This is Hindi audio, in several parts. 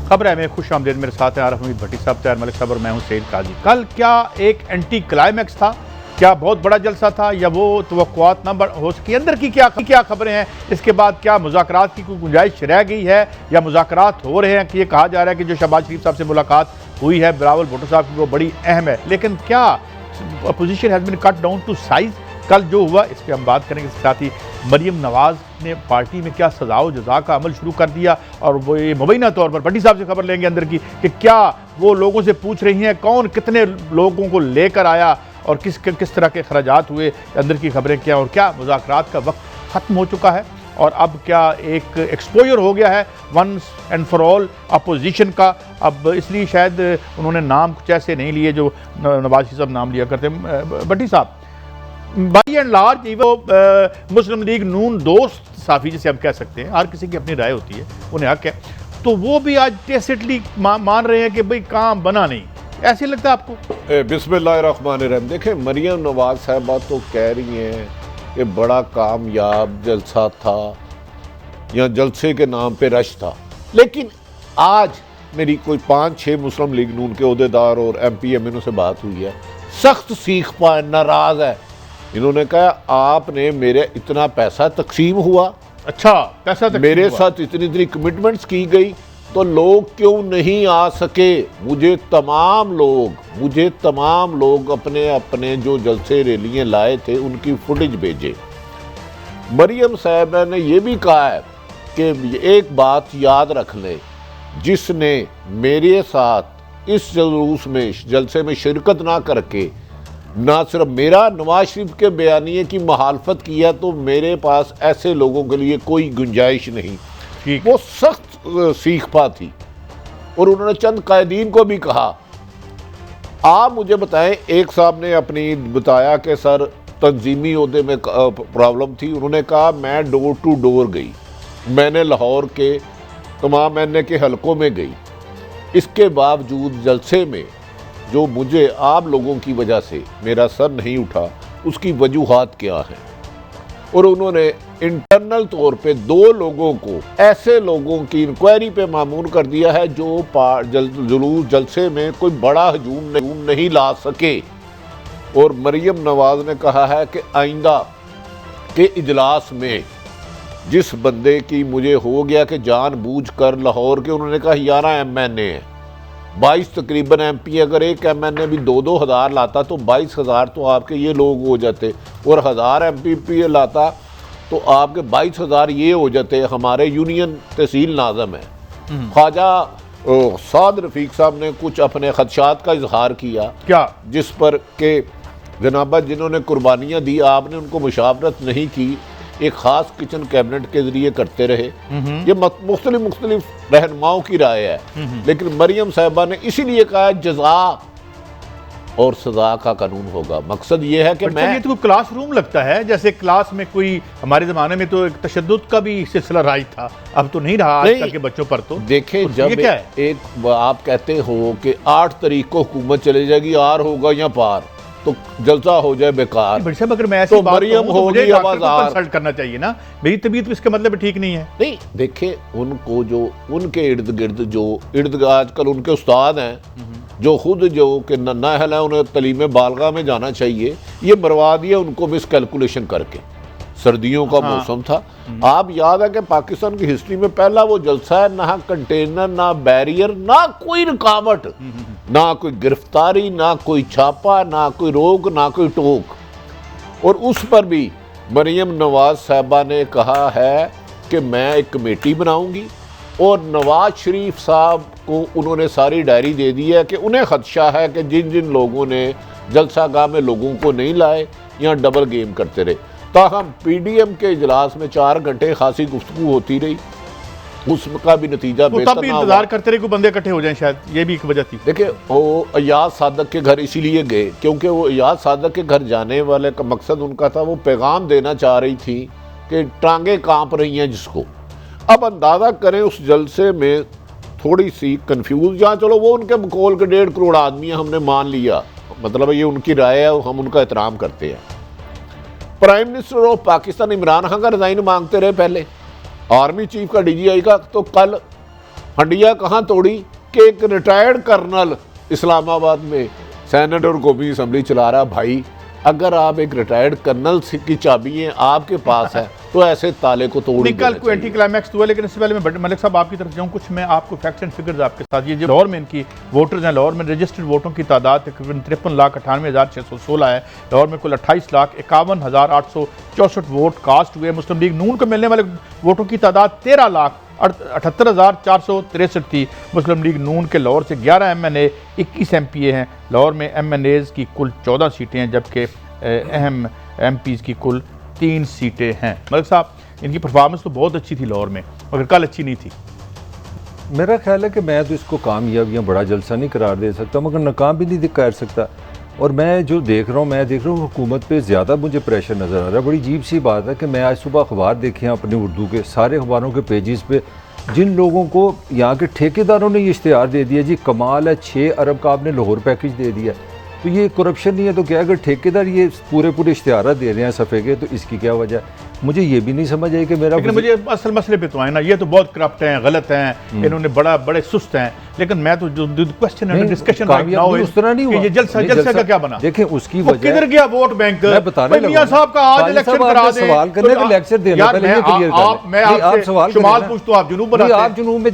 खबर है मैं खुश आमदेद, मेरे साथ हैं आरिफ हमीद भट्टी साहब, तैयार मलिक साहब और मैं हूं सईद काजी। कल क्या एक एंटी क्लाइमैक्स था? क्या बहुत बड़ा जलसा था या वो तवक्कुआत न हो सकी? अंदर की क्या खबरें हैं? इसके बाद क्या मुज़ाकरात की कोई गुंजाइश रह गई है या मुज़ाकरात हो रहे हैं? कि ये कहा जा रहा है कि जो शहबाज शरीफ साहब से मुलाकात हुई है बिलावल भुट्टो साहब की वो बड़ी अहम है, लेकिन क्या opposition has been cut down to size? कल जो हुआ इस पर हम बात करेंगे। इसके साथ ही मरियम नवाज़ ने पार्टी में क्या सज़ा व जज़ा का अमल शुरू कर दिया, और वो ये मुबैना तौर पर भट्टी साहब से खबर लेंगे अंदर की कि क्या वो लोगों से पूछ रही हैं कौन कितने लोगों को लेकर आया और किस तरह के अखराजात हुए, अंदर की खबरें क्या, और क्या मुज़ाकरात का वक्त ख़त्म हो चुका है और अब क्या एक एक्सपोजर हो गया है once and for all opposition का। अब इसलिए शायद उन्होंने नाम कुछ ऐसे नहीं लिए जो नवाज शरीफ साहब नाम लिया करते। भट्टी साहब, बाई एंड लार्ज वो मुस्लिम लीग नून दोस्त साफ़ी जिसे हम कह सकते हैं, हर किसी की अपनी राय होती है, उन्हें हक है, तो वो भी आज टेसिटली मान रहे हैं कि भाई काम बना नहीं। ऐसे लगता है आपको? बिस्मिल्लाहिर्रहमानिर्रहीम। देखें, मरियम नवाज साहबा तो कह रही हैं कि बड़ा कामयाब जलसा था या जलसे के नाम पे रश था, लेकिन आज मेरी कोई 5-6 मुस्लिम लीग नून के ओहदेदार और MP MNO से बात हुई है, सख्त सीख पाए नाराज है। इन्होंने कहा आपने मेरे इतना पैसा तकसीम हुआ, अच्छा पैसा मेरे साथ इतनी कमिटमेंट्स की गई, तो लोग क्यों नहीं आ सके? मुझे तमाम लोग अपने अपने जो जलसे रैलियां लाए थे उनकी फुटेज भेजे। मरियम साहब ने यह भी कहा है कि एक बात याद रख ले, जिसने मेरे साथ इस जलसे में शिरकत ना करके ना सिर्फ मेरा नवाज शरीफ के बयानिए की मुखालफत किया, तो मेरे पास ऐसे लोगों के लिए कोई गुंजाइश नहीं। वो सख्त सीख पा थी। और उन्होंने चंद कायदीन को भी कहा, आप मुझे बताएं, एक साहब ने अपनी बताया कि सर तंजीमी ओहदे में प्रॉब्लम थी। उन्होंने कहा मैं डोर टू डोर गई, मैंने लाहौर के तमाम NA के हलकों में गई, इसके बावजूद जलसे में जो मुझे आप लोगों की वजह से मेरा सर नहीं उठा, उसकी वजूहात क्या है। और उन्होंने इंटरनल तौर पे 2 लोगों को, ऐसे लोगों की इंक्वायरी पे मामूर कर दिया है जो जुलूस जलसे में कोई बड़ा हजूम नहीं ला सके। और मरियम नवाज ने कहा है कि आइंदा के इजलास में जिस बंदे की मुझे हो गया कि जानबूझकर लाहौर के, उन्होंने कहा 11 MNA हैं, 22 तकरीबन MP, अगर एक MNA भी 2-2 हज़ार लाता तो 22,000 तो आपके ये लोग हो जाते, और 1000 MP लाता तो आपके 22,000 ये हो जाते। हमारे यूनियन तहसील नाज़म है, ख्वाजा साद रफ़ीक साहब ने कुछ अपने खदशात का इजहार किया, क्या जिस पर के जनाबा जिन्होंने कुर्बानियाँ दी आपने उनको मुशावरत नहीं की, एक ख़ास किचन कैबिनेट के ज़रिए करते रहे। ये मुख्तलिफ रहनुमाओं की राय है, लेकिन मरियम साहबा ने इसीलिए कहा जज़ा और सज़ा का कानून होगा। मकसद ये है कि मैं, ये तो क्लासरूम लगता है, जैसे क्लास में कोई, हमारे ज़माने में तो एक तशद्दुद का भी सिलसिला राइज था, अब तो नहीं रहा आजकल के बच्चों पर। तो देखें, जब एक आप कहते हो कि 8 तारीख को हुकूमत चले जाएगी, आर होगा या पार, तो जलसा हो जाए बेकार। अगर मैं ऐसी बात मरियम हो मुझे कंसल्ट करना चाहिए ना, मेरी तबीयत इसके मतलब ठीक नहीं है। नहीं, देखे उनको जो उनके इर्द गिर्द आजकल उनके उस्ताद हैं जो खुद जो कि नाहल है, उन्हें तलीम बालगा में जाना चाहिए, ये मरवा दिया उनको मिस कैलकुलेशन करके। सर्दियों का मौसम था, आप याद है कि पाकिस्तान की हिस्ट्री में पहला वो जलसा है, ना कंटेनर, ना बैरियर, ना कोई रुकावट, ना कोई गिरफ्तारी, ना कोई छापा, ना कोई रोक, ना कोई टोक। और उस पर भी मरियम नवाज साहबा ने कहा है कि मैं एक कमेटी बनाऊंगी, और नवाज शरीफ साहब को उन्होंने सारी डायरी दे दी है कि उन्हें खदशा है कि जिन जिन लोगों ने जलसा गाह में लोगों को नहीं लाए, यहाँ डबल गेम करते रहे। ताहम PDM के इजलास में 4 घंटे खासी गुफ्तगू होती रही, उसका भी नतीजा बेहतर ना इंतजार करते रहे, कोई बंदे इकट्ठे हो जाएं, शायद ये भी एक वजह थी। देखिए, वो अयाज सादक के घर इसीलिए गए क्योंकि वो अयाज सादक के घर जाने वाले का मकसद उनका था, वो पैगाम देना चाह रही थी कि टांगे कांप रही हैं जिसको। अब अंदाज़ा करें उस जलसे में थोड़ी सी कन्फ्यूज, जहाँ चलो वो उनके बकौल के 1.5 करोड़ आदमी हमने मान लिया, मतलब ये उनकी राय है, हम उनका एहतराम करते हैं। Prime minister of Pakistan Imran Khan का रिजाइन मांगते रहे पहले, आर्मी चीफ का DGI का, तो कल हंडिया कहाँ तोड़ी कि एक रिटायर्ड कर्नल इस्लामाबाद में सेनेट और कौमी असम्बली चला रहा। भाई अगर आप एक रिटायर्ड कर्नल की चाबियां आपके पास है तो ऐसे ताले को तोड़ निकल को एंटी क्लाइमैक्स हुआ। लेकिन इससे पहले मैं मलिक साहब आपकी तरफ जाऊँ, कुछ मैं आपको फैक्ट्स एंड फिगर्स आपके साथ, ये जो लाहौर में इनकी वोटर्स हैं, लाहौर में रजिस्टर्ड वोटों की तादाद तकरीबन 53,98,616 है। लाहौर में कुल 28,51,864 वोट कास्ट हुए। मुस्लिम लीग नून को मिलने वाले वोटों की तादाद 13,78,463 थी। मुस्लिम लीग नून के लाहौर से 11 MNA 21 MPA हैं। लाहौर में MNAs की कुल 14 सीटें हैं, जबकि अहम MPs की कुल 3 सीटें हैं। मलिक साहब, इनकी परफॉर्मेंस तो बहुत अच्छी थी लाहौर में, मगर कल अच्छी नहीं थी। मेरा ख्याल है कि मैं तो इसको कामयाब या बड़ा जलसा नहीं करार दे सकता, मगर नाकाम भी नहीं कर सकता। और मैं जो देख रहा हूँ हुकूमत पे ज़्यादा मुझे प्रेशर नज़र आ रहा है। बड़ी अजीब सी बात है कि मैं आज सुबह अखबार देखे हैं अपने उर्दू के सारे अखबारों के पेजेस पे, जिन लोगों को यहाँ के ठेकेदारों ने ये इश्तिहार दे दिया, जी कमाल है 6 अरब का आपने लाहौर पैकेज दे दिया, तो ये करप्शन नहीं है तो क्या? अगर ठेकेदार ये पूरे इश्तिहार दे रहे हैं सफ़े के, तो इसकी क्या वजह है? मुझे ये भी नहीं समझ आई कि मेरा, लेकिन मुझे असल मसले पे तो आए ना, ये तो बहुत करप्ट हैं, गलत हैं, इन्होंने बड़े सुस्त हैं। लेकिन मैं तो जो क्वेश्चन है डिस्कशन उस तरह नहीं हुआ, ये जलसा का क्या बना? देखें उसकी वजह किधर गया वोट बैंक? मैं बताने लगा मियां साहब का आज इलेक्शन करा दें, सवाल करने का लेक्चर देना पहले ये क्लियर कर लें। मैं आपसे सवाल पूछता हूं, आप जुनूब बनाते हैं, आप जुनूब में मैं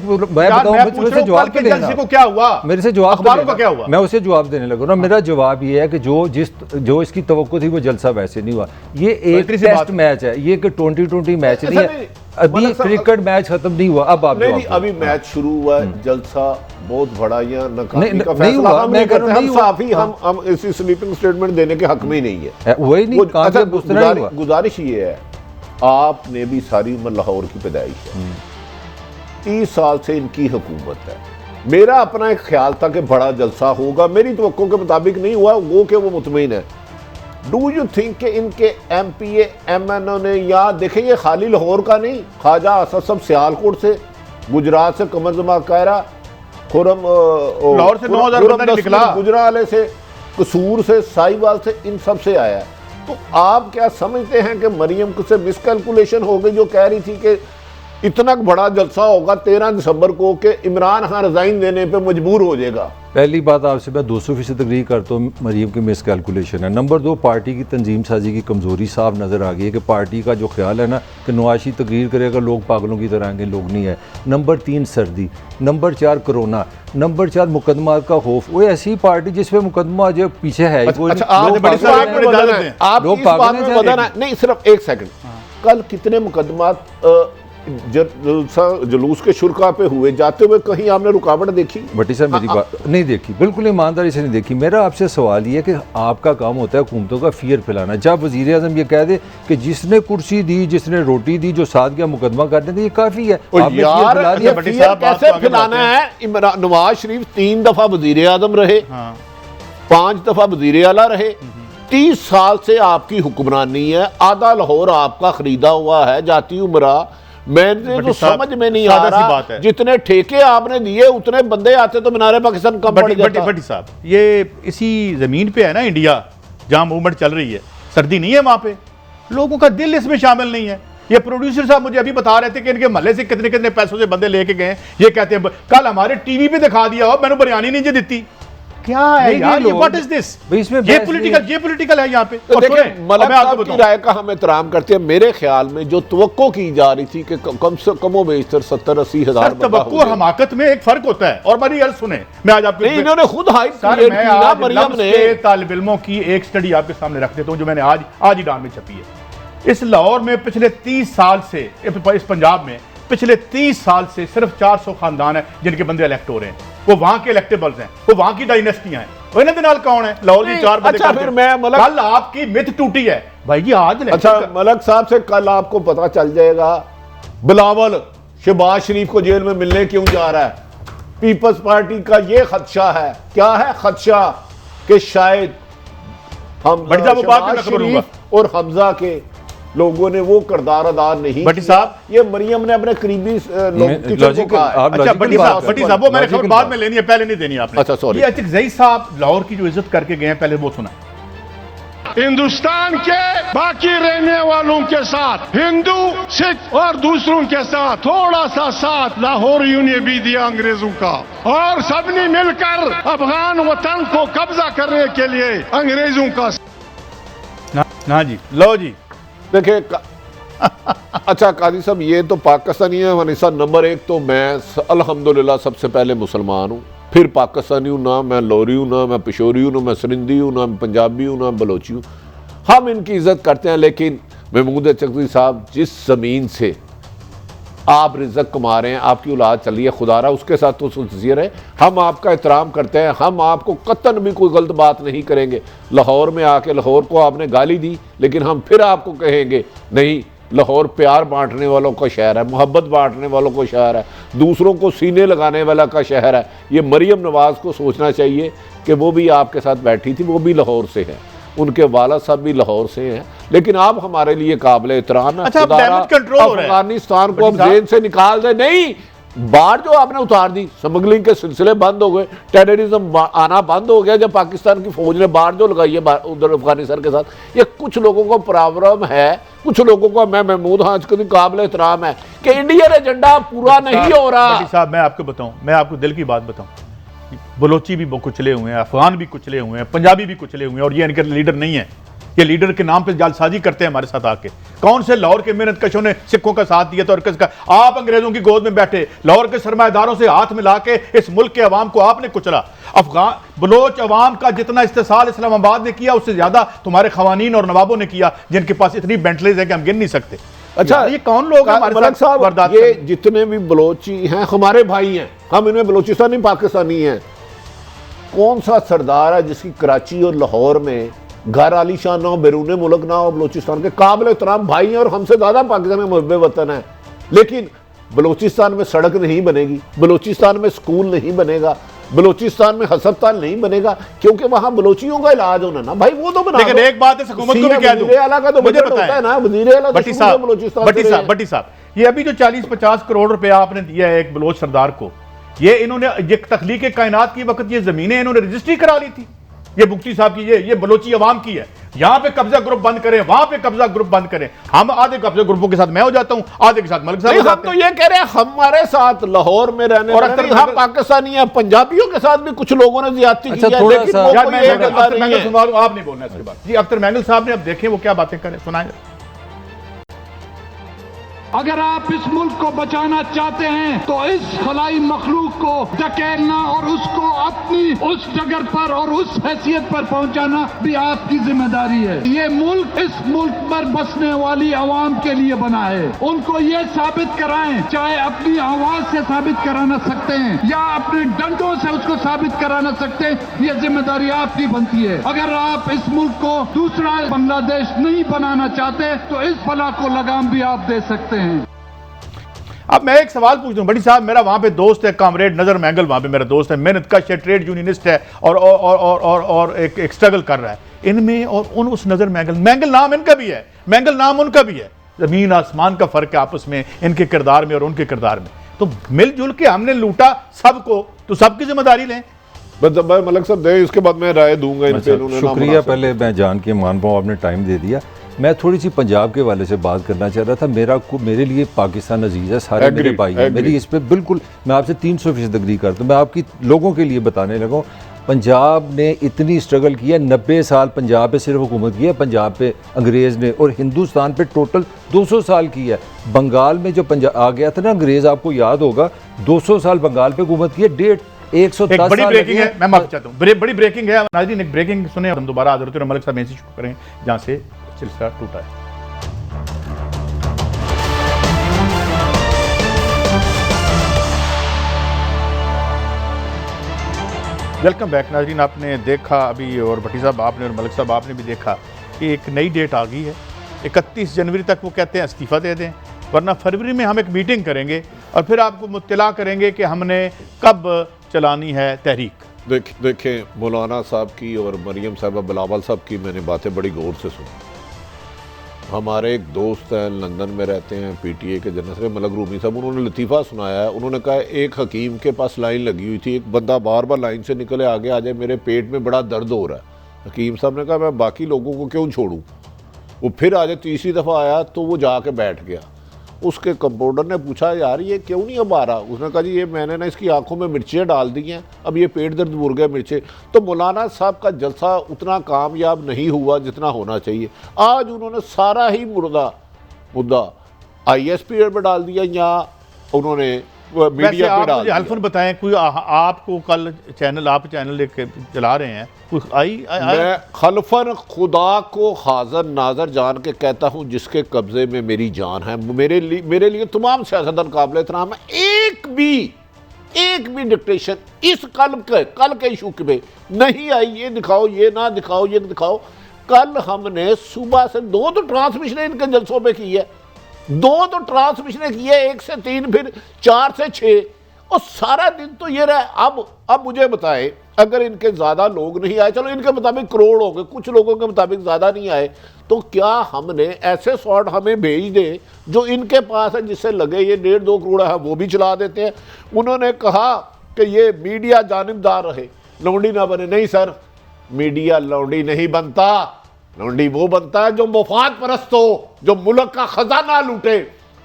बताऊं, मेरे से जवाब के जलसे को क्या हुआ, मेरे से जवाब अखबारों का क्या हुआ, मैं उसे जवाब देने लगा ना। मेरा जवाब ये है कि जो इसकी तवक्को थी वो जलसा वैसे नहीं हुआ। ये एक टेस्ट मैच है, ये कि 2020 मैच नहीं है, अभी क्रिकेट मैच खत्म नहीं हुआ। अब आप नहीं, अभी मैच शुरू हुआ है, जलसा बहुत बड़ा या नाकामी का नहीं फैसला हुआ, हम मैं नहीं करते, हम साफी हाँ। हम इसी स्लीपिंग स्टेटमेंट देने के हक में ही नहीं है। वही नहीं, अच्छा, गुजारिश ये है, आपने भी सारी उम्र लाहौर की पैदाइश है, 30 साल से इनकी हुकूमत है। मेरा अपना एक ख्याल था कि बड़ा जलसा होगा, मेरी तवक्को के मुताबिक नहीं हुआ, वो मुतमईन है। डू यू थिंक कि इनके MPA MNO ने, या देखें ये खाली लाहौर का नहीं, ख्वाजा असद सब सियालकोट से, गुजरात से, कमर जमा कायरा, खुरम लाहौर से 9,000 बंदा निकला, गुजरात से, कसूर से, साहिवाल से, इन सब से आया है। तो आप क्या समझते हैं कि मरियम से मिसकैलकुलेशन हो गई जो कह रही थी कि इतना बड़ा जलसा होगा 13 दिसंबर को कि इमरान खान रिजाइन देने पे मजबूर हो जाएगा? पहली बात आपसे मैं 200% एग्री करता हूँ, मरीम की मिसकैलकुलेशन है। नंबर 2, पार्टी की तंजीम साजी की कमज़ोरी साफ नज़र आ गई है कि पार्टी का जो ख्याल है ना कि नवाशी तकरीर करेगा लोग पागलों की तरह आएंगे, लोग नहीं है। नंबर 3, सर्दी। Number 4, corona. नंबर 4, मुकदमा का खौफ। वो ऐसी पार्टी जिसमें मुकदमा जो पीछे है, नहीं, सिर्फ एक सेकंड, कल कितने मुकदमा जुलूस के शुरा पे हुए, जाते हुए कहीं आपने रुकावट देखी? भट्टी साहब मेरी बात नहीं देखी, बिल्कुल ईमानदारी से नहीं देखी। मेरा आपसे सवाल ये है कि आपका काम होता है हुकूमतों का फियर फैलाना। जब वज़ीर आज़म ये कह दे कि जिसने कुर्सी दी, जिसने रोटी दी, जो साथ गया मुकदमा करने दी, ये काफ़ी है। कैसे फैलाना है? नवाज शरीफ 3 दफ़ा वज़ीर आज़म रहे, 5 दफ़ा वज़ीर आला रहे, 30 साल से आपकी हुक्मरानी है, आधा लाहौर आपका खरीदा हुआ है, जाती उमरा। मैंने तो समझ में नहीं आ रहा, जितने ठेके आपने दिए उतने बंदे आते तो मीनार पाकिस्तान कम पड़ जाता। भट्टी साहब, ये इसी जमीन पे है ना इंडिया, जहां मूवमेंट चल रही है, सर्दी नहीं है वहां पे, लोगों का दिल इसमें शामिल नहीं है। ये प्रोड्यूसर साहब मुझे अभी बता रहे थे कि इनके महल्ले से कितने कितने पैसों से बंदे लेके गए। ये कहते हैं कल हमारे टीवी पे दिखा दिया हो, मैंने बिरयानी नहीं दी। क्या है यार, ये व्हाट इज दिस? ये पॉलिटिकल है यहाँ पे। तो देखिए, मलिक साहब की राय का हम एहतराम करते हैं। मेरे ख्याल में जो तवक्को की जा रही थी कि कम से कम 70-80 हज़ार तवक्को और हमाकत में एक फर्क होता है। और मेरी अर्ज सुने, मैं आज आपको इन्होंने खुद मरियम ने तालिब इल्मों की एक स्टडी आपके सामने रख देता हूँ जो मैंने आज ही डाल में छपी है। इस लाहौर में पिछले 30 साल से, इस पंजाब में पिछले 30 साल से सिर्फ 400 खानदान है जिनके बंदे इलेक्ट हो रहे हैं। वो वहां के इलेक्टेबल्स हैं, वो वहां की डायनेस्टियां हैं। इन्हों के नाल कौन है? लाहौर जी 4 बंदे। अच्छा, फिर मैं कल आपकी मिथ टूटी है भाई जी आज। अच्छा, मलिक साहब से कल आपको पता चल जाएगा बिलावल शहबाज शरीफ को जेल में मिलने क्यों जा रहा है। पीपल्स पार्टी का ये खदशा है। क्या है खदशा? कि शायद हम शहबाज शरीफ और हमजा के लोगों ने वो किरदार अदा नहीं भट्टी साहब, ये मरियम ने अपने करीबी लोगों को कहा। अच्छा भट्टी साहब, वो मैंने खबर बाद में लेनी है, पहले नहीं देनी आपने। अच्छा सॉरी। ये अतिक ज़ई साहब लाहौर की जो इज्जत करके गए हैं, पहले वो सुना। हिंदुस्तान के बाकी रहने वालों के साथ, हिंदू, सिख और दूसरों के साथ थोड़ा सा साथ लाहौरियों ने भी दिया अंग्रेजों का, और सबने मिलकर अफगान वतन को कब्जा करने के लिए अंग्रेजों का ना जी, लो जी। देखिए अच्छा काजी साहब, ये तो पाकिस्तानी है वनीसा नंबर 1, तो मैं अल्हम्दुलिल्लाह सबसे पहले मुसलमान हूँ, फिर पाकिस्तानी हूँ, ना मैं लोरी हूँ, ना मैं पिशोरी हूँ, ना मैं सरिंदी हूँ, ना मैं पंजाबी हूँ, ना बलोची हूँ। हम इनकी इज्जत करते हैं, लेकिन महमूद चकवी साहब, जिस ज़मीन से आप रिज़्क़ कमा रहे हैं, आपकी औलाद चल रही है, खुदारा उसके साथ तो सुज़ियर है। हम आपका एहतराम करते हैं, हम आपको कतन भी कोई गलत बात नहीं करेंगे। लाहौर में आके लाहौर को आपने गाली दी, लेकिन हम फिर आपको कहेंगे नहीं, लाहौर प्यार बांटने वालों का शहर है, मोहब्बत बांटने वालों का शहर है, दूसरों को सीने लगाने वाला का शहर है। ये मरियम नवाज़ को सोचना चाहिए कि वो भी आपके साथ बैठी थी, वो भी लाहौर से है, उनके वालिद साहब भी लाहौर से हैं, लेकिन आप हमारे लिए काबिल एहतराम है। अच्छा, अफगानिस्तान को अब जेल से निकाल दे, नहीं बाढ़ जो आपने उतार दी, स्मगलिंग के सिलसिले बंद हो गए, टेररिज्म आना बंद हो गया जब पाकिस्तान की फौज ने बाढ़ जो लगाई है उधर अफगानिस्तान के साथ। ये कुछ लोगों को प्रॉब्लम है, कुछ लोगों को, मैं महमूद हाँ का काबिल एहतराम है कि इंडियन एजेंडा पूरा नहीं हो रहा। साहब मैं आपको बताऊं, मैं आपको दिल की बात बताऊं, बलोची भी कुचले हुए हैं, अफगान भी कुचले हुए हैं, पंजाबी भी कुचले हुए हैं, और ये इनके लीडर नहीं है। ये लीडर के नाम पे जालसाजी करते हैं हमारे साथ आके। कौन से लाहौर के मेहनत कशों ने सिखों का साथ दिया था और किसका? आप अंग्रेजों की गोद में बैठे, लाहौर के सरमाएदारों से हाथ मिला के इस मुल्क के अवाम को आपने कुचला। अफगान बलोच अवाम का जितना इस्तेसाल इस्लामाबाद ने किया, उससे ज्यादा तुम्हारे खवानीन और नवाबों ने किया, जिनके पास इतनी बेंटलीज है कि हम गिन नहीं सकते। अच्छा, ये कौन लोग हमारे साथ वारदात? ये जितने भी बलोची हैं हमारे भाई हैं, हम इनमें बलोचिस्तानी पाकिस्तानी हैं। कौन सा सरदार है जिसकी कराची और लाहौर में घर आलीशान ना हो, बैरून मुल्क ना हो, बलोचिस्तान के काबिल एहतराम भाई हैं और हमसे ज़्यादा पाकिस्तान में मुहब्बे वतन है। लेकिन बलोचिस्तान में सड़क नहीं बनेगी, बलोचिस्तान में स्कूल नहीं बनेगा, बलोचिस्तान में हस्पताल नहीं बनेगा, क्योंकि वहां बलोचियों का इलाज होना ना भाई, वो तो बना। लेकिन एक बात है, हुकूमत को भी कह दूं, तो मुझे बताया है ना, वज़ीर आला भट्टी साहब, ये अभी जो 40-50 करोड़ रुपया आपने दिया है एक बलोच सरदार को, ये इन्होंने ये तख्लीक कायनात की वक्त ये जमीनें इन्होंने रजिस्ट्री करा ली थी। ये मुफ्ती साहब की, ये बलोची अवाम की है। यहां पे कब्जा ग्रुप बंद करें, वहां पे कब्जा ग्रुप बंद करें। हम आधे कब्जा ग्रुपों के साथ मैं हो जाता हूं, आधे के साथ मलिक साहब हो जाते हैं। हम तो ये कह रहे हैं हमारे साथ लाहौर में रहने और अक्सर हम पाकिस्तानी हैं, पंजाबियों के साथ भी कुछ लोगों ने ज्यादती की है, लेकिन आप नहीं बोलना इसके बाद जी। अख्तर मैंगल साहब ने अब देखें वो क्या बातें करें, सुनाएं। अगर आप इस मुल्क को बचाना चाहते हैं तो इस खलाई मखलूक को धकेलना और उसको अपनी उस जगह पर और उस हैसियत पर पहुंचाना भी आपकी जिम्मेदारी है। ये मुल्क इस मुल्क पर बसने वाली आवाम के लिए बना है। उनको ये साबित कराएं, चाहे अपनी आवाज से साबित करा ना सकते हैं या अपने डंडों से उसको साबित करा ना सकते हैं, ये जिम्मेदारी आपकी बनती है। अगर आप इस मुल्क को दूसरा बांग्लादेश नहीं बनाना चाहते तो इस बला को लगाम भी आप दे सकते हैं। अब मैं एक सवाल पूछ दूं, बड़ी साहब, मेरा वहां पे दोस्त है कामरेड नजर मैंगल, वहां पे मेरा दोस्त है, मेहनत कश है, ट्रेड यूनियनिस्ट है और एक स्ट्रगल कर रहा है। इनमें और उन उस नजर मैंगल नाम इनका भी है, मैंगल नाम उनका भी है। जमीन आसमान का फर्क है आपस में, इनके किरदार में और उनके किरदार में। तो मिलजुल के हमने लूटा सबको, तो सबकी जिम्मेदारी लें। मलिक साहब दे, इसके बाद मैं राय दूंगा इन पे। शुक्रिया, पहले मैं जान के मान पाऊँ आपने टाइम दे दिया। मैं थोड़ी सी पंजाब के वाले से बात करना चाह रहा था। मेरे लिए पाकिस्तान अजीज़ है, सारे मेरे भाई हैं, मेरी इस पर बिल्कुल मैं आपसे 300% एग्री करता हूँ। मैं आपकी लोगों के लिए बताने लगा, पंजाब ने इतनी स्ट्रगल किया, 90 साल पंजाब पे सिर्फ हुकूमत की है, पंजाब पे अंग्रेज़ ने, और हिंदुस्तान पे टोटल 200 साल की है। बंगाल में जो पंजाब आ गया था ना अंग्रेज़, आपको याद होगा, 200 साल बंगाल पे हुकूमत की है, 110 बड़ी ब्रेकिंग है, मैं माफी चाहता हूँ, बड़ी ब्रेकिंग है नाज़रीन, एक ब्रेकिंग सुने, हम दोबारा हाजिर होते हैं। मलिक साहब यहीं से शुरू करें जहाँ से सिलसिला टूटा है। वेलकम बैक नाज़रीन। आपने देखा अभी, और भट्टी साहब आपने और मलिक साहब आपने भी देखा कि एक नई डेट आ गई है, 31 जनवरी तक वो कहते हैं इस्तीफ़ा दे दें, वरना फरवरी में हम एक मीटिंग करेंगे और फिर आपको मुत्तला करेंगे कि हमने कब चलानी है तहरीक। देखें, मौलाना साहब की और मरियम साहबा बिलावल साहब की मैंने बातें बड़ी गौर से सुनी। हमारे एक दोस्त हैं, लंदन में रहते हैं, PTA के जनरल से मलक रूमी साहब, उन्होंने लतीफ़ा सुनाया है। उन्होंने कहा एक हकीम के पास लाइन लगी हुई थी, एक बंदा बार बार लाइन से निकले आगे आ जाए, मेरे पेट में बड़ा दर्द हो रहा है, हकीम साहब ने कहा मैं बाकी लोगों को क्यों छोड़ूं। वो फिर आज तीसरी दफ़ा आया तो वो जाके बैठ गया। उसके कंपाउंडर ने पूछा यार ये क्यों नहीं अब आ रहा। उसने कहा जी ये मैंने ना इसकी आंखों में मिर्चें डाल दी हैं, अब ये पेट दर्द बुर गया मिर्चें। तो मौलाना साहब का जलसा उतना कामयाब नहीं हुआ जितना होना चाहिए। आज उन्होंने सारा ही मुद्दा ISP पर डाल दिया या उन्होंने मीडिया पे डाल दिया। हल्फन बताएं कोई आपको कल आप चैनल लेके चला रहे हैं कोई मैं खलफन खुदा को हाजिर नाजर जान के कहता हूं जिसके कब्जे में मेरी जान है। मेरे लिए तमाम सियासतदान काबिल एहतराम है। एक भी डिक्टेशन इस कल के इशू पे नहीं आई। ये दिखाओ, ये ना दिखाओ, ये दिखाओ। कल हमने सुबह से 2 तो ट्रांसमिशन इनके जलसों पे की है, 2 तो ट्रांसमिशन की है, 1 से 3 फिर 4 से 6 और सारा दिन तो ये रहा। अब मुझे बताएं अगर इनके ज़्यादा लोग नहीं आए, चलो इनके मुताबिक करोड़ हो गए, कुछ लोगों के मुताबिक ज़्यादा नहीं आए, तो क्या हमने ऐसे शॉट हमें भेज दे जो इनके पास है जिससे लगे ये 1.5-2 करोड़ है वो भी चला देते हैं। उन्होंने कहा कि ये मीडिया जानिबदार रहे, लौंडी ना बने। नहीं सर, मीडिया लौंडी नहीं बनता। लौंडी वो बनता है जो मफाद परस्त हो, जो मुल्क का खजाना लूटे,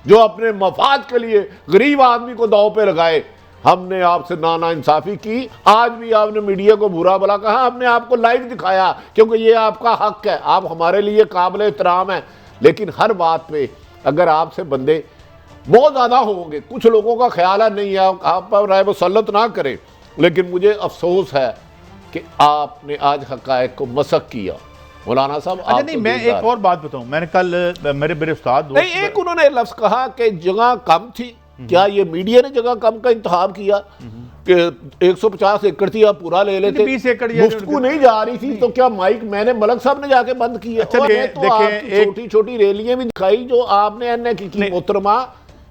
जो अपने मफाद के लिए गरीब आदमी को दांव पे लगाए। हमने आपसे नाना इंसाफी की, आज भी आपने मीडिया को बुरा भला कहा, हमने आपको लाइव दिखाया क्योंकि ये आपका हक है, आप हमारे लिए काबिल एहतराम हैं। लेकिन हर बात पे अगर आपसे बंदे बहुत ज़्यादा होंगे, कुछ लोगों का ख्याल है नहीं है आप पर राय मुसल्लत ना करें, लेकिन मुझे अफसोस है कि आपने आज हक़ाइक़ को मसक किया। मौलाना साहब अच्छा नहीं, मैं एक और बात बताऊं, मैंने कल मेरे उस्ताद नहीं, एक उन्होंने लफ्ज़ कहा कि जगह कम थी। क्या ये मीडिया ने जगह कम का इंतखाब किया कि 150 एकड़ थी आप पूरा ले लेते, 20 एकड़ गुफ्तगू नहीं जा रही थी तो क्या माइक मैंने मलक साहब ने जाके बंद किया। अच्छा देखिए छोटी छोटी रैलियां भी दिखाई जो आपने अन्य की मोहतरमा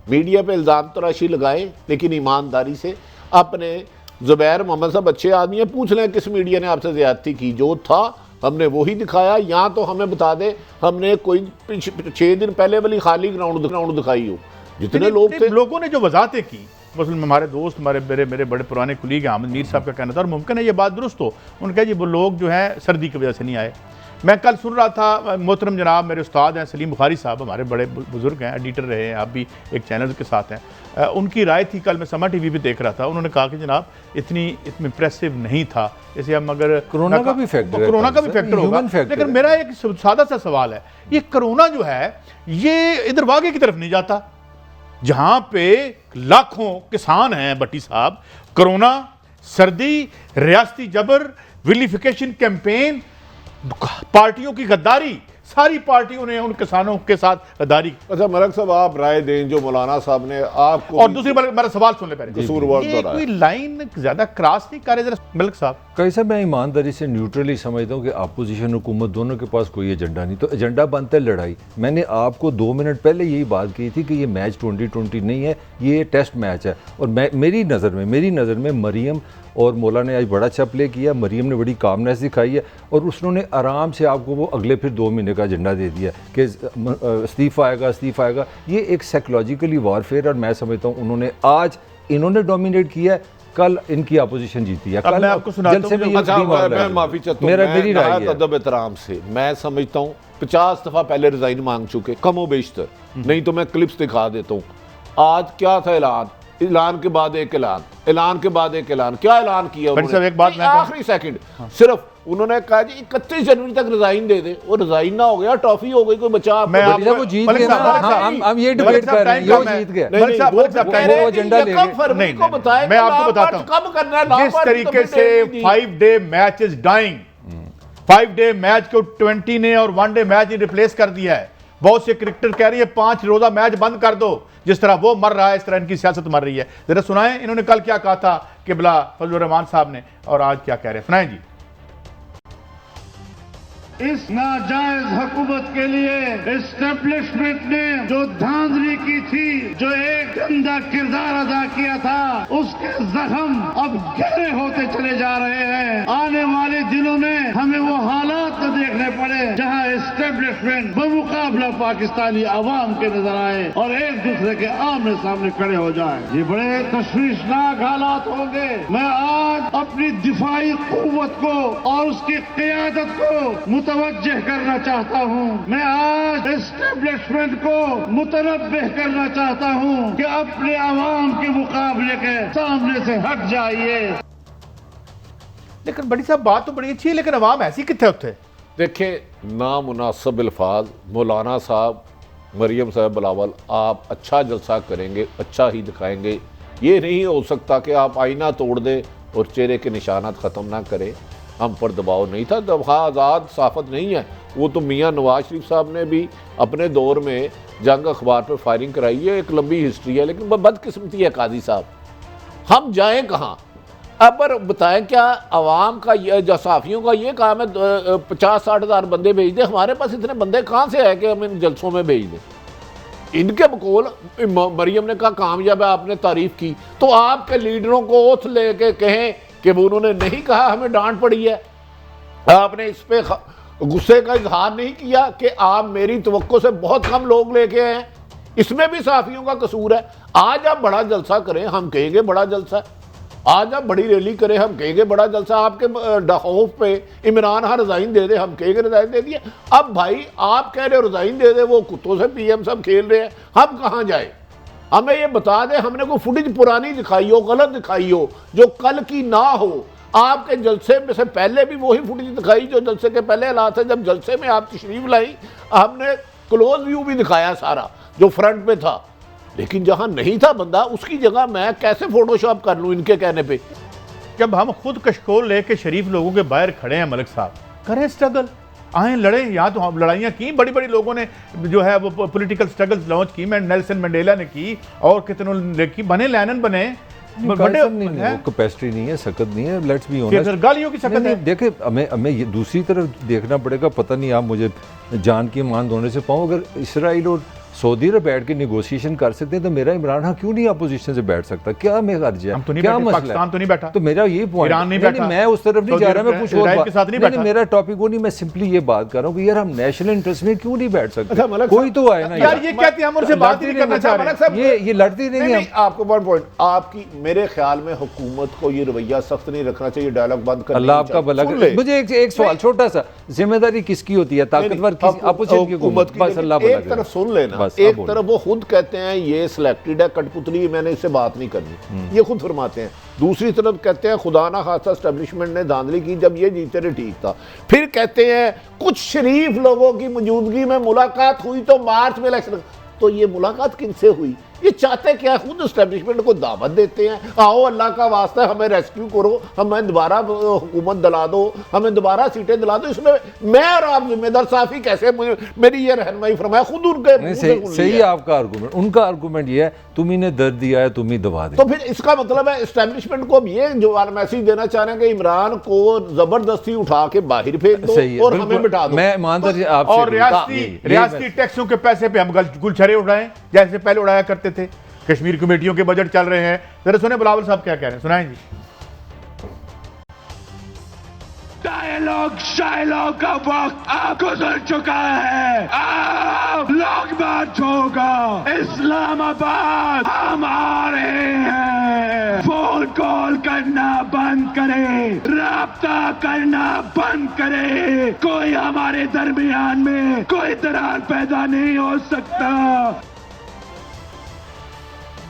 मीडिया पे इल्ज़ाम तराशी लगाए, लेकिन ईमानदारी से अपने ज़ुबैर मोहम्मद साहब अच्छे आदमी हैं, पूछ लें किस मीडिया ने आपसे ज़्यादती की। जो था हमने वही दिखाया। यहाँ तो हमें बता दे हमने कोई 6 दिन पहले वाली खाली ग्राउंड दिखाई हो, जितने लोग थे। लोगों ने जो वजाहतें की, मसलन हमारे दोस्त मेरे बड़े पुराने कुलीग आमिद मीर साहब का कहना था, और मुमकिन है ये बात दुरुस्त हो, उन्होंने कहा जी वो लोग जो हैं सर्दी की वजह से नहीं आए। मैं कल सुन रहा था, मोहतरम जनाब मेरे उस्ताद हैं सलीम बुखारी साहब, हमारे बड़े बुजुर्ग हैं, एडिटर रहे हैं, आप भी एक चैनल के साथ हैं, उनकी राय थी, कल मैं समा TV पे देख रहा था, उन्होंने कहा कि जनाब इतनी इम्प्रेसिव नहीं था। जैसे हम अगर कोरोना का भी फैक्टर होगा, लेकिन मेरा एक सादा सा सवाल है, ये कोरोना जो है ये इधर वागे की तरफ नहीं जाता, जहां पे लाखों किसान हैं भट्टी साहब। कोरोना, सर्दी, रियासती जबर, विलिफिकेशन कैंपेन, पार्टियों की गद्दारी, सारी पार्टियों ने उन किसानों के साथ गद्दारी। अच्छा मलक साहब आप राय दें जो मौलाना साहब ने आपको, और दूसरी बार मेरा सवाल सुन ले पहले, कसूरवार ये कोई लाइन ज्यादा क्रॉस नहीं कर रहे जरा मलक साहब? कैसा मैं ईमानदारी से न्यूट्रली समझता हूँ कि अपोजिशन हुकूमत दोनों के पास कोई एजेंडा नहीं, तो एजेंडा बनता है लड़ाई। मैंने आपको 2 मिनट पहले यही बात की थी कि ये मैच 2020 नहीं है, ये टेस्ट मैच है। और मेरी नज़र में मरीम और मौला ने आज बड़ा अच्छा प्ले किया, मरीम ने बड़ी कामनेस दिखाई है, और उसने आराम से आपको वो अगले फिर 2 महीने का एजेंडा दे दिया कि इस्तीफ़ा आएगा। ये एक साइकोलॉजिकली वॉरफेयर, और मैं समझता हूँ इन्होंने डोमिनेट किया है, कल इनकी अपोजिशन जीती है। कल मैं आपको सुनाता हूं, मैं माफी चाहता हूं, मेरी राय है अदब एहतराम से मैं समझता हूं 50 दफा पहले रिजाइन मांग चुके, कम हो बेशतर, नहीं तो मैं क्लिप्स दिखा देता हूं। आज क्या था ऐलान के बाद एक ऐलान के बाद एक ऐलान, क्या ऐलान किया उन्होंने? एक बात मैं आखिरी सेकंड सिर्फ उन्होंने कहा जी 31 जनवरी तक रिजाइन दे दे, वो रिजाइन ना हो गया, ट्रॉफी हो गई, कोई बचा वो जीत गए ना। हम ये डिबेट कर रहे हैं, वो जीत गए, वो एजेंडा ले गए। मैं आपको बताता हूं कम करना है जिस तरीके से 5 day match is dying, 5 day match को 20 ने और 1 डे मैच ने रिप्लेस कर दिया है। बहुत से क्रिकेटर कह रही है 5 रोजा मैच बंद कर दो, जिस तरह वो मर रहा है इस तरह इनकी सियासत मर रही है। जरा सुनाएं इन्होंने कल क्या कहा था किबला फजलुर रहमान साहब ने, और आज क्या कह रहे हैं, सुनाएं जी। इस नाजायज हुकूमत के लिए एस्टेब्लिशमेंट ने जो धांधली की थी, जो एक गंदा किरदार अदा किया था, उसके जख्म अब गहरे होते चले जा रहे हैं। आने वाले दिनों में हमें वो हालात न देखने पड़े जहां एस्टेब्लिशमेंट बमुकाबला पाकिस्तानी अवाम के नजर आए और एक दूसरे के आमने सामने खड़े हो जाए। ये बड़े तशवीशनाक हालात होंगे। मैं आज अपनी दिफाई कुव्वत को और उसकी क़ियादत को मुतवज्जह करना चाहता हूँ। मैं आज एस्टेब्लिशमेंट को मुतनब्बिह करना चाहता हूँ कि अपने अवाम के मुकाबले के सामने से हट जाइए। लेकिन बड़ी साहब बात तो बड़ी अच्छी है, लेकिन अवाम ऐसी कितने होते हैं? देखिए, नामुनासिब अल्फाज। मौलाना साहब, मरियम साहब बिलावल, आप अच्छा जलसा करेंगे, अच्छा ही दिखाएंगे। ये नहीं हो सकता कि आप आईना तोड़ दें और चेहरे के निशानात ख़त्म ना करें। हम पर दबाव नहीं था, दफा आज़ाद साफत नहीं है। वो तो मियाँ नवाज शरीफ साहब ने भी अपने दौर में जंग अखबार पर फायरिंग कराई है, एक लंबी हिस्ट्री है। लेकिन वह बदकिस्मती है काजी साहब, हम जाएं कहाँ? अब पर बताएं, क्या अवाम का या सहाफ़ियों का ये काम है 50-60 हज़ार बंदे भेज दें? हमारे पास इतने बंदे कहाँ से है कि हम इन जलसों में भेज दें? इनके बकौल मरियम ने कहा कामयाब है, आपने तारीफ की, तो आपके लीडरों को ओथ लेके कहें कि वो उन्होंने नहीं कहा, हमें डांट पड़ी है। आपने इस पे गुस्से का इजहार नहीं किया कि आप मेरी तवक्को से बहुत कम लोग लेके आए हैं। इसमें भी सहाफ़ियों का कसूर है। आज आप बड़ा जलसा करें, हम कहेंगे बड़ा जलसा है। आज आप बड़ी रैली करें, हम कहेंगे बड़ा जलसा। आपके डखौफ पे इमरान खान रिजाइन दे दे, हम कहेंगे रिजाइन दे दिए। अब भाई आप कह रहे हो रिजाइन दे दे, वो कुत्तों से पीएम सब खेल रहे हैं, हम कहाँ जाए? हमें ये बता दें, हमने कोई फुटेज पुरानी दिखाई हो, गलत दिखाई हो, जो कल की ना हो। आपके जलसे में से पहले भी वही फुटेज दिखाई जो जलसे के पहले हालात है। जब जलसे में आप तशरीफ लाई, हमने क्लोज व्यू भी दिखाया सारा जो फ्रंट पे था। लेकिन जहां नहीं था बंदा, उसकी जगह मैं कैसे फोटोशॉप कर लूं इनके कहने पे? जब हम खुद कशकोल लेके शरीफ लोगों के बाहर खड़े हैं, मलिक साहब करें स्ट्रगल, आए लड़ें। यहाँ तो हम लड़ाइयाँ की, बड़ी बड़ी लोगों ने जो है वो पॉलिटिकल स्ट्रगल्स लॉन्च की। मैं नेल्सन मंडेला ने की और कितनों ने की, बने लैनन बने। कैपेसिटी नहीं है, सकत नहीं है। लेट्स बी ऑनेस्ट, गालियों की सकत है। देखिए, हमें ये दूसरी तरफ देखना पड़ेगा। पता नहीं आप मुझे जान की मान धोने से पाऊँ, अगर इसराइल और सऊदी अरब बैठ के निगोशिएशन कर सकते हैं तो मेरा इमरान खान क्यों नहीं अपोजिशन से बैठ सकता? क्या मैं अर्ज है? हम तो नहीं क्या बैठे, पाकिस्तान तो नहीं बैठा। तो मेरा ये पॉइंट, ईरान नहीं बैठा, मैं उस तरफ नहीं जा रहा, मैं कुछ और के साथ नहीं बैठा। मेरा टॉपिक वो नहीं, मैं सिंपली ये बात कर रहा हूँ कि यार हम नेशनल इंटरेस्ट में क्यों नहीं बैठ सकते? अच्छा, कोई तो आए ना यार, ये कहते हैं हम उनसे बात नहीं करना चाह रहे, ये लड़ती नहीं। आपको वन पॉइंट, आपकी मेरे ख्याल में हुकूमत को ये रवैया सख्त नहीं रखना चाहिए, डायलॉग बंद कर। अल्लाह आपका भला करे। मुझे एक सवाल छोटा सा, जिम्मेदारी किसकी होती है? ताकतवर अपोजिशन की हुकूमत की। बस अल्लाह भला करे। एक तरफ सुन लेना, एक तरफ वो खुद कहते हैं ये सिलेक्टेड है, कठपुतली, मैंने इससे बात नहीं करनी, ये खुद फरमाते हैं। दूसरी तरफ कहते हैं खुदा ना खासा एस्टेब्लिशमेंट ने धांधली की, जब ये जीते रहे ठीक था। फिर कहते हैं कुछ शरीफ लोगों की मौजूदगी में मुलाकात हुई तो मार्च में इलेक्शन। तो ये मुलाकात किनसे हुई? ये चाहते क्या? खुद एस्टेब्लिशमेंट को दावत देते हैं, आओ अल्लाह का वास्ता हमें रेस्क्यू करो, हमें दोबारा हुकूमत दिला दो, हमें दोबारा सीटें दिला दो। इसमें मैं और आप जिम्मेदार? साफी कैसे मेरी ये रहनुमाई फरमाया, खुद उनके सही आपका आर्गूमेंट। उनका आर्गूमेंट ये है तुम ही ने दर्द दिया है, तुम ही दबा दे। तो फिर इसका मतलब है एस्टेब्लिशमेंट को अब ये जो मैसेज देना चाह रहे हैं कि इमरान को जबरदस्ती उठा के बाहर फेंक दो और हमें बिठा दो। मैं ईमानदार आपसे, और रियासती टैक्सों के पैसे पे हम गुलछरे उड़ाएं जैसे पहले उड़ाया करते थे। कश्मीर कमेटियों के बजट चल रहे हैं, जरा सुने बिलावल साहब क्या कह रहे हैं, सुनाएं जी। डायलॉग शायलॉग का वक्त अब गुजर चुका है। अब लॉन्ग मार्च होगा, इस्लामाबाद हम आ रहे हैं। फोन कॉल करना बंद करें, राब्ता करना बंद करें। कोई हमारे दरमियान में कोई दरार पैदा नहीं हो सकता।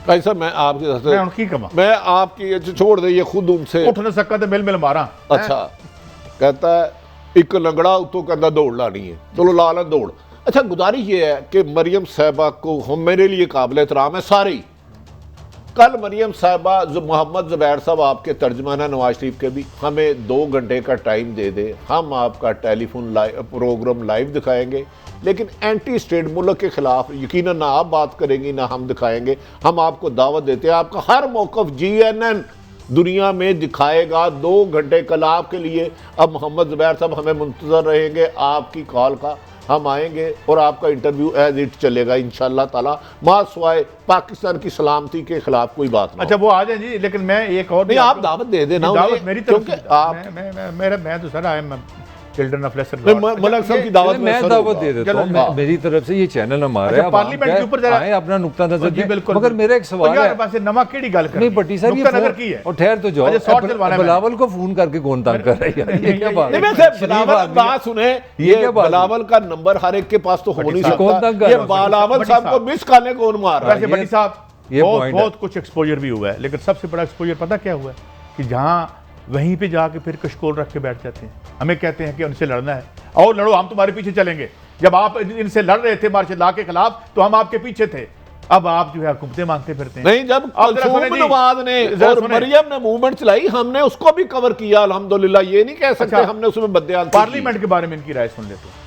भाई साहब, मैं आपकी मैं आपकी छोड़ दे, ये खुद उनसे उठ न सका तो मिल मिल मारा। अच्छा, कहता है एक लंगड़ा उतो कहता दौड़ लानी है, चलो ला लें दौड़। अच्छा, गुजारिश ये है कि मरियम साहबा को हम, मेरे लिए काबिल एहतराम है सारे। कल मरियम साहबा मोहम्मद ज़ुबैर साहब आपके तर्जमान नवाज शरीफ के भी, हमें 2 घंटे का टाइम दे दे, हम आपका टेलीफोन प्रोग्राम लाइव दिखाएंगे। लेकिन एंटी स्टेट मुल्क के खिलाफ यकीनन ना आप बात करेंगी ना हम दिखाएंगे। हम आपको दावत देते हैं, आपका हर मौक़िफ़ GNN दुनिया में दिखाएगा। 2 घंटे कल आपके लिए अब मोहम्मद ज़ुबैर साहब हमें मुंतज़र रहेंगे आपकी कॉल का, हम आएंगे और आपका इंटरव्यू एज इट चलेगा इंशाअल्लाह ताला, मासवाए पाकिस्तान की सलामती के खिलाफ कोई बात नहीं। अच्छा वो आ जाए जी, लेकिन मैं एक और नहीं, आप दावत दे देना, दावत मेरी तरफ क्योंकि से, आप मैं तो sir I am children of lesser Malak साहब की दावत मैं दावत दे देता हूँ, मेरी तरफ से ये चैनल हमारा है, पार्लियामेंट के ऊपर जरा आए अपना नुक्ता नजर जी दें। बिल्कुल। मगर मेरा एक सवाल है, बस नमक केड़ी गल कर नहीं भट्टी साहब ये नगर की है और ठहर तो जाओ, अच्छा, शॉर्ट चलवाना है बिलावल को फोन करके कौन तंग कर रहा है यार, ये क्या बात नहीं, है? वैसे शरीफ बिलावल आदमी है। बात सुने, ये ये क्या बात है? बिलावल का नंबर हर एक के पास तो हो नहीं कौन तंग सकता, कर ये रहा है? बिलावल साहब को मिस करने कौन मार रहा है? वैसे बड़ी साहब ये बहुत point है। बहुत कुछ एक्सपोजर भी हुआ है, लेकिन सबसे बड़ा एक्सपोजर पता क्या हुआ है कि जहाँ वहीं पे जाके फिर कशकोल रख के बैठ जाते हैं, हमें कहते हैं कि उनसे लड़ना है, और लड़ो, हम तुम्हारे पीछे चलेंगे। जब आप इनसे लड़ रहे थे मार्शल लॉ के खिलाफ तो हम आपके पीछे थे, अब आप जो है हुकूमतें मांगते फिरते हैं। नहीं, जब अब जरा सुने कुलसूम जी, नवाज ने जरा और सुने। मरियम ने मूवमेंट चलाई, हमने उसको भी कवर किया अल्हम्दुलिल्लाह, ये नहीं कह सकते अच्छा, हमने उसमें बदयान पार्लियामेंट के बारे में इनकी राय सुन लेते हैं।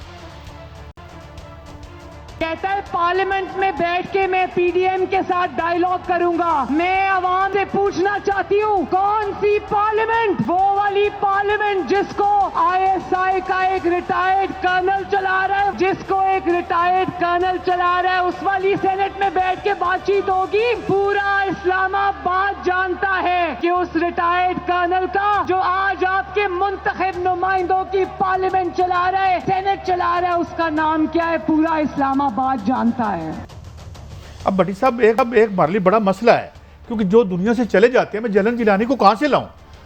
कहता है पार्लियामेंट में बैठ के मैं पीडीएम के साथ डायलॉग करूंगा। मैं आवाम से पूछना चाहती हूँ, कौन सी पार्लियामेंट? वो वाली पार्लियामेंट जिसको आईएसआई का एक रिटायर्ड कर्नल चला रहा है, जिसको एक रिटायर्ड कर्नल चला रहा है, उस वाली सेनेट में बैठ के बातचीत होगी। पूरा इस्लामाबाद जानता है कि उस रिटायर्ड कर्नल का जो आज आपके मुंतखब नुमाइंदों की पार्लियामेंट चला रहा है, सेनेट चला रहा है, उसका नाम क्या है? पूरा इस्लामाबाद जानता है। अब भट्टी साहब एक हमारे लिए बड़ा मसला है, क्योंकि जो दुनिया से चले जाते हैं, मैं जलन जिलानी को कहां से लाऊं?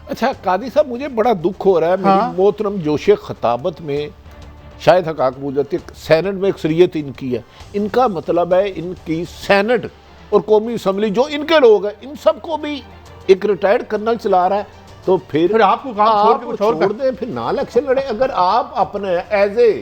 अच्छा कादी साहब, मुझे बड़ा दुख हो रहा है, हाँ? मेरी मोहतरम जोशे खताबत में शायद हकाक बुझाती सैनट में अक्सरियत इनकी है, इनका मतलब है इनकी सैनट और कौमी असम्बली जो इनके लोग हैं, इन सबको भी एक रिटायर्ड कर्नल चला रहा है, तो फिर आपको काम छोड़ के कुछ और छोड़ दें, फिर ना इलेक्शन लड़े। अगर आप अपने एज ए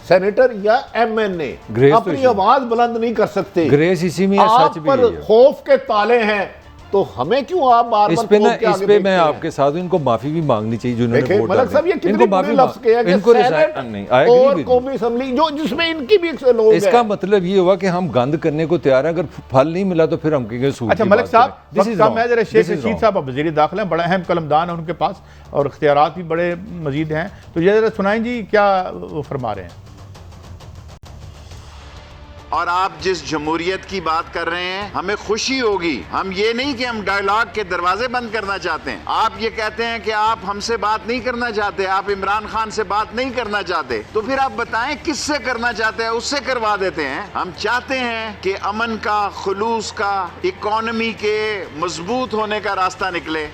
सेनेटर या एमएनए ग्रेस तो अपनी इसी में। आवाज बुलंद नहीं कर सकते, ग्रेस इसी में है, आप सच भी पर यही है। खौफ के ताले हैं, तो हमें क्यों आप बार इस बार पे ना, खौफ के इस आगे पे देखते मैं हैं? आपके साथ हूं, इनको माफी भी मांगनी चाहिए जिन्होंने देखिए वोट मलक डाले। साहब, ये इनको कितने माफी बुरे लफ्ज किए हैं कि इनको सेनेट नहीं, I agree और with you। कौमी असम्बली जो जिसमें इनकी भी लोग इसका हैं। मतलब ये हुआ कि हम गंद करने को तैयार हैं, अगर फल नहीं मिला तो फिर हम कहेंगे सूद अच्छा की मलिक बात साहब, करें। This is wrong. मैं जरा Sheikh This is Rashid wrong. साहब अब वज़ीर दाखिला हैं, बड़ा अहम कलमदान है उनके पास और इख्तियारात भी बड़े मजीद हैं, तो ये जरा सुनाएं जी क्या वो फरमा रहे हैं। और आप जिस जमहूरियत की बात कर रहे हैं, हमें खुशी होगी। हम ये नहीं कि हम डायलॉग के दरवाजे बंद करना चाहते हैं। आप ये कहते हैं कि आप हमसे बात नहीं करना चाहते, आप इमरान खान से बात नहीं करना चाहते, तो फिर आप बताएं किससे करना चाहते हैं, उससे करवा देते हैं। हम चाहते हैं कि अमन का, खुलूस का, इकोनॉमी के मजबूत होने का रास्ता निकले।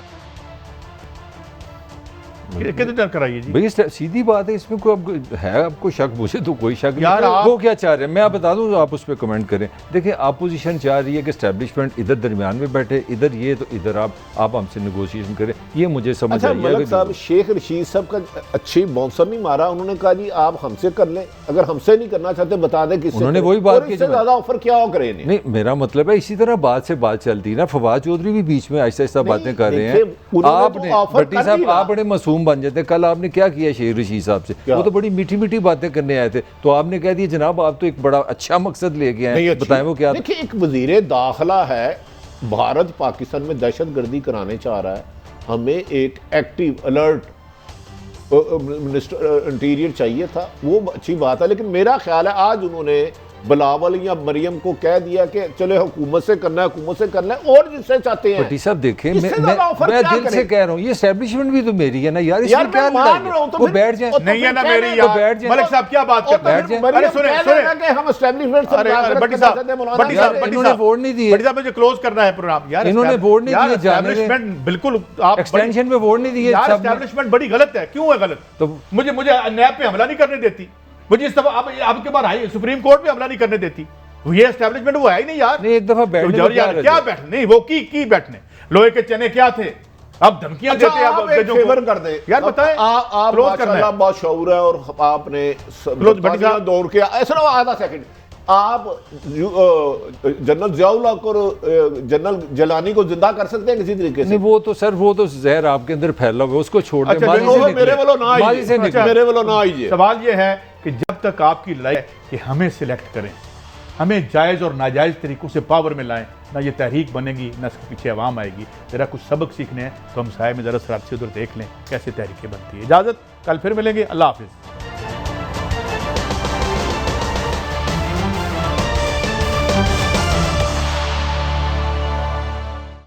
कितने डर कराइए जी? भाई सीधी बात है, इसमें कोई है आपको शक? मुझे तो कोई शक नहीं। यार वो क्या चाह रहे हैं मैं आप बता दूं, आप उस पर कमेंट करें। देखिए अपोजिशन चाह रही है कि एस्टेब्लिशमेंट इधर दरमियान में बैठे, इधर ये तो इधर आप हमसे नेगोशिएशन करें, ये मुझे समझ अच्छा आई है। मलक साहब, शेख रशीद साहब का अच्छी मौसम ही मारा, उन्होंने कहा जी आप हमसे कर लें, अगर हमसे नहीं करना चाहते बता दें किससे। उन्होंने करें। वही बात और की इससे जो ज्यादा ऑफर क्या हो करे नहीं, मेरा मतलब है इसी तरह बात से बात चलती है ना। फवाद चौधरी भी बीच में ऐसा ऐसा नहीं, बातें कर रहे हैं। देखिए, उन्होंने तो आपने ऑफर भट्टी कर साहब दिया। आप बड़े मासूम बन जाते हैं। कल आपने क्या किया शेख रशीद साहब से? क्या? वो तो बड़ी मीठी मीठी बातें करने आए थे, तो आपने कह दिया जनाब आप तो एक बड़ा अच्छा मकसद लेके नहीं, आए, अच्छी- बताएं वो क्या था? देखिए एक वजीर दाखिला है, भारत पाकिस्तान में दहशतगर्दी कराने चाह रहा है, हमें एक एक्टिव अलर्ट मिनिस्टर इंटीरियर चाहिए था, वो अच्छी बात है। लेकिन मेरा ख्याल है आज उन्होंने बिलावल या मरियम को कह दिया कि चले हुकूमत से करना है, हुकूमत से करना है, और जिससे चाहते हैं। भट्टी साहब देखें, इससे मैं ज्यादा ऑफर मैं क्या दिल से करें? कह रहा हूँ, ये एस्टेब्लिशमेंट भी तो मेरी है ना यार, यार इसमें क्या मैं मान लड़ाई रहा हूं, है? तो वो फिर- बैठ जाए, तो नहीं है ना फिर मेरी कहना- यार, बैठ जाए। मलिक साहब क्या बात और करते तो हैं? बैठ जाए। मरियम अरे सुने कह सुने, देना कि हम एस्टेब्लिशमेंट से अरे मुज़ाकरत भट्टी करना साहब, चाहते हैं, मौलाना भट्टी यार, साहब, भट्टी इन्होंने साहब, वोट नहीं दिए। भट्टी साहब मुझे क्लोज करना है प्रोग्राम यार। इन्होंने वोट नहीं दिए, जाने दें। एस्टैब्लिशमेंट बिल्कुल आप एक्सटेंशन में वोट नहीं दिए यार, सब ने। एस्टैब्लिशमेंट बड़ी गलत है। क्यों है गलत? तो मुझे नैब पे हमला नहीं करने देती, मुझे इस दफा आपके बार आई सुप्रीम कोर्ट पे हमला नहीं करने देती। ये एस्टैब्लिशमेंट वो है ही नहीं यार। नहीं, एक दफा बैठने तो में क्या यार क्या रजा? बैठने, नहीं वो की बैठने, लोहे के चने क्या थे, अब धमकियां अच्छा, देते हैं। आप अब एक गजों को। फेवर कर दें यार बताएं, आप क्लोज करना माशाल्लाह है। बहुत शऊर है और आपने भट्टी साहब। दौड़ के ऐसा ना आधा सेकंड आप जनरल जियाउल हक और जनरल जलानी को जिंदा कर सकते हैं किसी तरीके से? नहीं वो तो सर, वो तो जहर आपके अंदर फैला हुआ है, उसको छोड़ दें। अच्छा, माजी जो से है निकले। मेरे वालों ना माजी से आइए, निकले। मेरे वालों ना आइए। सवाल ये है कि जब तक आपकी लाइफ कि हमें सिलेक्ट करें, हमें जायज़ और नाजायज़ तरीक़ों से पावर में लाएं, ना ये तहरीक बनेगी ना इसके पीछे अवाम आएगी। ज़रा कुछ सबक सीखने हैं तो हम साय में ज़रा सराब से उधर देख लें कैसे तहरीकें बनती है। इजाज़त, कल फिर मिलेंगे। अल्लाह हाफ़िज़।